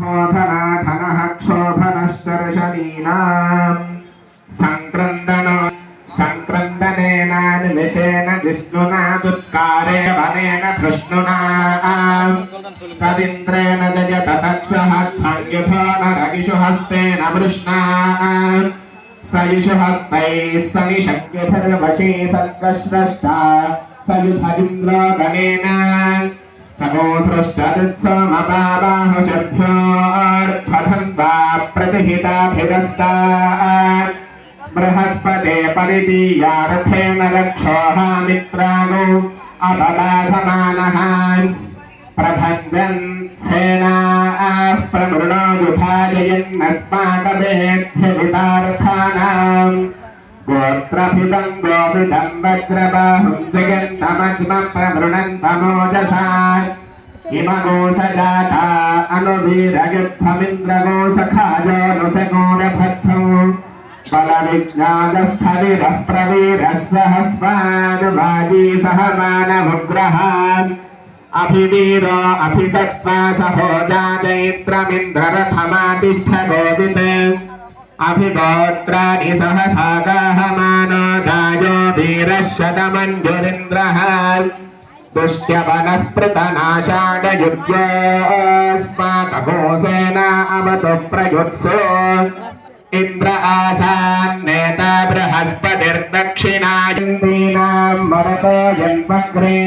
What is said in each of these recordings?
धनाधनः क्षोभनश्चर्षणीनाम् संक्रन्दनेनानिमिषेण जिष्णुना दुत्कारे वनेन धृष्णुना तदिन्द्रेण जयत तत्सहध्वन्युधो नरगिषु हस्तेन वृष्णा सयुषु हस्तैः सनिशक्यभिर्वशी सर्वश्रेष्ठा सयुधरिन्द्रो गणेन समो सृष्टदित्समबाहुषभ्योऽर्थधन्वा प्रतिहिताभिदस्तात् बृहस्पते परिदीयार्थेन रक्षोहामित्रागो अपबाधमानः प्रभञ्जन् सेनाः प्रमृणो युधाजयन्नस्माकमेध्यवितार्थानाम् गोत्रभिदं गोविदं वज्रबाहुं जगन्नमज्मं प्रमृणन् समोजसा इमगोसजाता अनुवीरयुद्धमिन्द्रगोसखाजोऽनुसगोरभद्धौ बलविज्ञानस्थविरः प्रवीरः सहस्वानुभागी सह मानवुग्रः अभिवीरो अभिसत्त्वा सहोजा चैत्रमिन्द्ररथमातिष्ठ गोविते अभिगोत्राणि सहसागाहमानो दायो वीरः शतमञ्जुरिन्द्रः दुष्यवनः पृतनाशाडयुज्योऽस्माकघोषेण अवतु प्रयुत्सो इन्द्र आसान्नेता बृहस्पतिर्दक्षिणायन्दीनां मरतो यन्वग्रे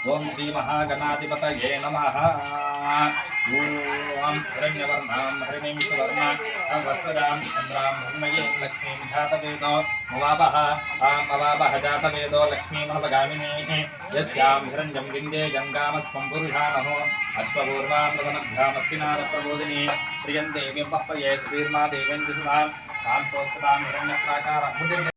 ओम श्री महागणाधिपतये नमः। ओम हिरण्यवर्णां हरिणीं सुवर्णां वस्वदां चन्द्रां भूमये लक्ष्मीं जातवेदो मवापः अवापः जातवेदो लक्ष्मीमवगामिनीः यस्यां हिरण्यं विन्दे गङ्गामस्वं पुरुषामहो अश्वपूर्वां मदनभ्यामस्तिनारप्रबोधिनी श्रियं देवीं पह्वये श्रीर्मा देवीं जुषुवां तां सोऽस्तां हिरण्यप्राकारां